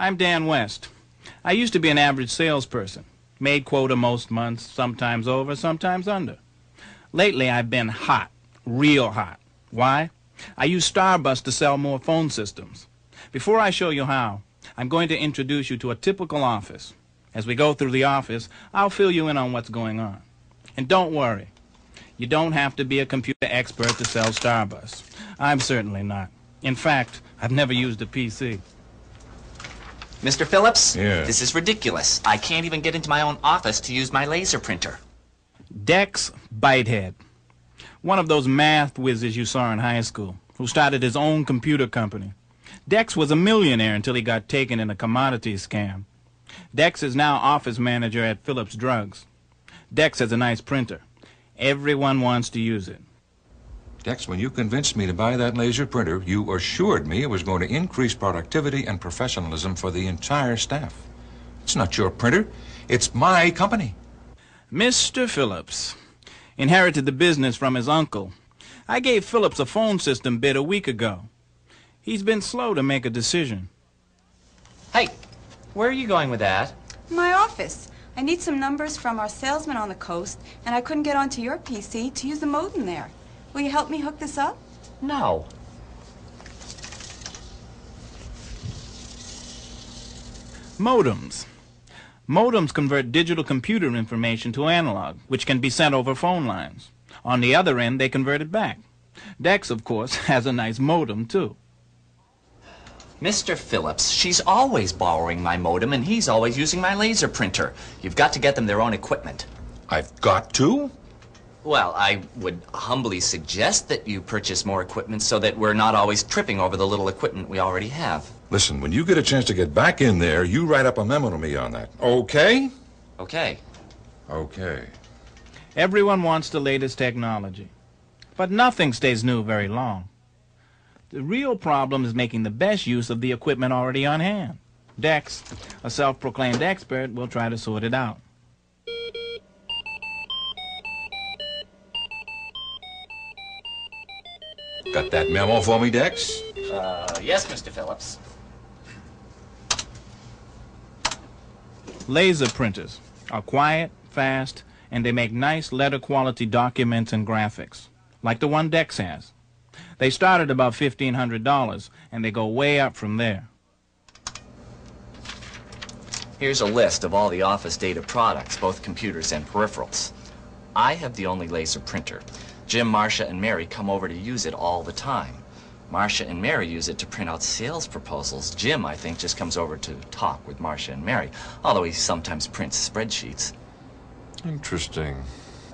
I'm Dan West. I used to be an average salesperson. Made quota most months, sometimes over, sometimes under. Lately, I've been hot, real hot. Why? I use StarBus to sell more phone systems. Before I show you how, I'm going to introduce you to a typical office. As we go through the office, I'll fill you in on what's going on. And don't worry, you don't have to be a computer expert to sell StarBus. I'm certainly not. In fact, I've never used a PC. Mr. Phillips? Yeah. This is ridiculous. I can't even get into my own office to use my laser printer. Dex Bitehead. One of those math whizzes you saw in high school, who started his own computer company. Dex was a millionaire until he got taken in a commodities scam. Dex is now office manager at Phillips Drugs. Dex has a nice printer. Everyone wants to use it. Dex, when you convinced me to buy that laser printer, you assured me it was going to increase productivity and professionalism for the entire staff. It's not your printer. It's my company. Mr. Phillips inherited the business from his uncle. I gave Phillips a phone system bid a week ago. He's been slow to make a decision. Hey, where are you going with that? My office. I need some numbers from our salesman on the coast, and I couldn't get onto your PC to use the modem there. Will you help me hook this up? No. Modems. Modems convert digital computer information to analog, which can be sent over phone lines. On the other end, they convert it back. Dex, of course, has a nice modem, too. Mr. Phillips, she's always borrowing my modem, and he's always using my laser printer. You've got to get them their own equipment. I've got to? Well, I would humbly suggest that you purchase more equipment so that we're not always tripping over the little equipment we already have. Listen, when you get a chance to get back in there, you write up a memo to me on that. Okay? Okay. Okay. Everyone wants the latest technology. But nothing stays new very long. The real problem is making the best use of the equipment already on hand. Dex, a self-proclaimed expert, will try to sort it out. Got that memo for me, Dex? Yes, Mr. Phillips. Laser printers are quiet, fast, and they make nice letter-quality documents and graphics, like the one Dex has. They start at about $1,500, and they go way up from there. Here's a list of all the office data products, both computers and peripherals. I have the only laser printer. Jim, Marcia, and Mary come over to use it all the time. Marcia and Mary use it to print out sales proposals. Jim, I think, just comes over to talk with Marcia and Mary, although he sometimes prints spreadsheets. Interesting.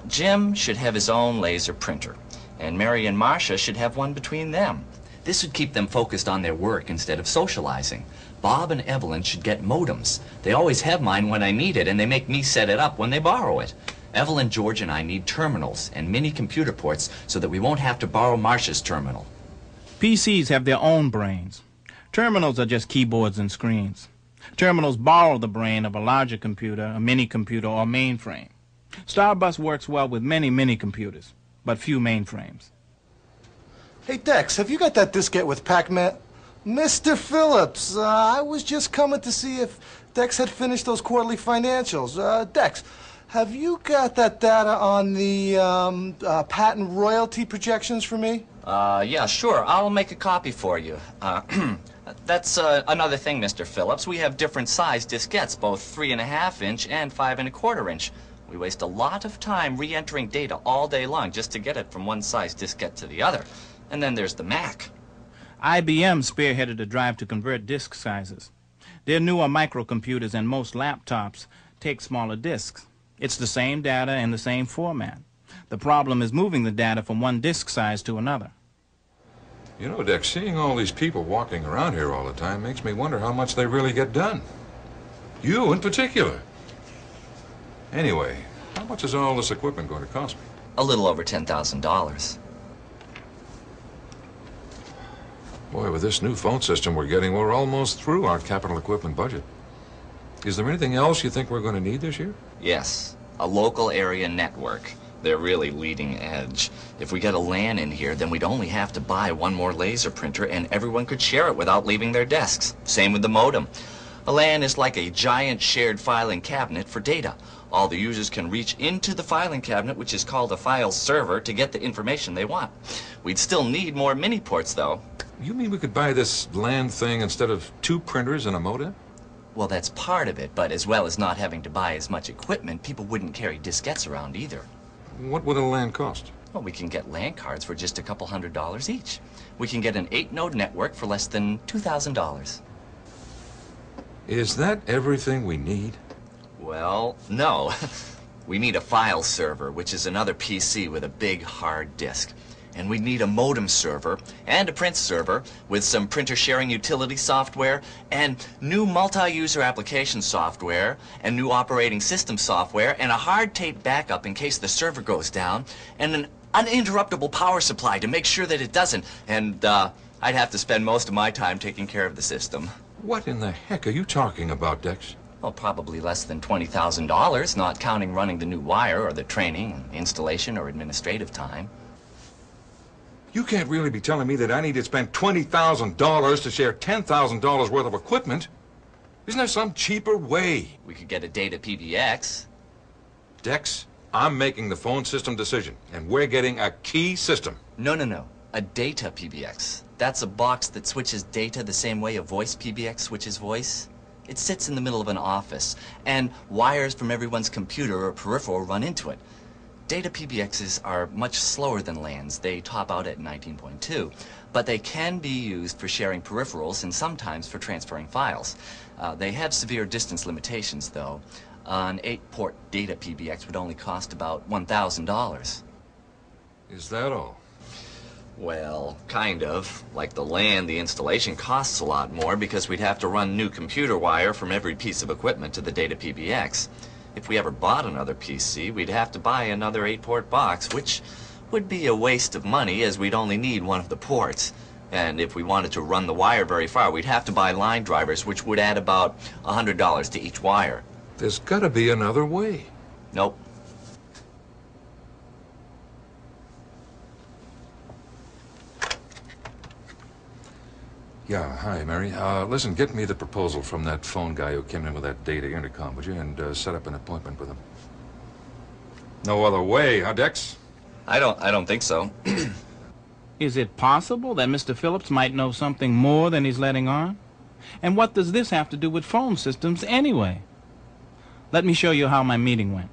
Jim should have his own laser printer, and Mary and Marcia should have one between them. This would keep them focused on their work instead of socializing. Bob and Evelyn should get modems. They always have mine when I need it, and they make me set it up when they borrow it. Evelyn, George, and I need terminals and mini computer ports so that we won't have to borrow Marcia's terminal. PCs have their own brains. Terminals are just keyboards and screens. Terminals borrow the brain of a larger computer, a mini-computer, or mainframe. StarBus works well with many mini-computers, but few mainframes. Hey, Dex, have you got that diskette with Pac-Man? Mr. Phillips, I was just coming to see if Dex had finished those quarterly financials. Dex, have you got that data on the patent royalty projections for me? Yeah, sure. I'll make a copy for you. That's another thing, Mr. Phillips. We have different size diskettes, both 3.5 inch and 5.25 inch. We waste a lot of time re-entering data all day long just to get it from one size diskette to the other. And then there's the Mac. IBM spearheaded a drive to convert disk sizes. Their newer microcomputers and most laptops take smaller disks. It's the same data and the same format. The problem is moving the data from one disk size to another. You know, Dex, seeing all these people walking around here all the time makes me wonder how much they really get done. You in particular. Anyway, how much is all this equipment going to cost me? A little over $10,000. Boy, with this new phone system we're getting, we're almost through our capital equipment budget. Is there anything else you think we're going to need this year? Yes, a local area network. They're really leading edge. If we get a LAN in here, then we'd only have to buy one more laser printer and everyone could share it without leaving their desks. Same with the modem. A LAN is like a giant shared filing cabinet for data. All the users can reach into the filing cabinet, which is called a file server, to get the information they want. We'd still need more mini ports, though. You mean we could buy this LAN thing instead of 2 printers and a modem? Well, that's part of it, but as well as not having to buy as much equipment, people wouldn't carry diskettes around either. What would a LAN cost? Well, we can get LAN cards for just a couple $100 each. We can get an 8-node network for less than $2,000. Is that everything we need? Well, no. We need a file server, which is another PC with a big hard disk. And we need a modem server and a print server with some printer sharing utility software and new multi-user application software and new operating system software and a hard tape backup in case the server goes down and an uninterruptible power supply to make sure that it doesn't. And I'd have to spend most of my time taking care of the system. What in the heck are you talking about, Dex? Well, probably less than $20,000, not counting running the new wire or the training, installation, or administrative time. You can't really be telling me that I need to spend $20,000 to share $10,000 worth of equipment. Isn't there some cheaper way? We could get a data PBX. Dex, I'm making the phone system decision, and we're getting a key system. No. A data PBX. That's a box that switches data the same way a voice PBX switches voice. It sits in the middle of an office, and wires from everyone's computer or peripheral run into it. Data PBXs are much slower than LANs. They top out at 19.2, but they can be used for sharing peripherals and sometimes for transferring files. They have severe distance limitations, though. An 8-port data PBX would only cost about $1,000. Is that all? Well, kind of. Like the LAN, the installation costs a lot more because we'd have to run new computer wire from every piece of equipment to the data PBX. If we ever bought another PC, we'd have to buy another 8-port box, which would be a waste of money as we'd only need one of the ports. And if we wanted to run the wire very far, we'd have to buy line drivers, which would add about $100 to each wire. There's got to be another way. Nope. Yeah, hi, Mary. Listen, get me the proposal from that phone guy who came in with that data intercom, would you? And set up an appointment with him. No other way, huh, Dex? I don't think so. Is it possible that Mr. Phillips might know something more than he's letting on? And what does this have to do with phone systems anyway? Let me show you how my meeting went.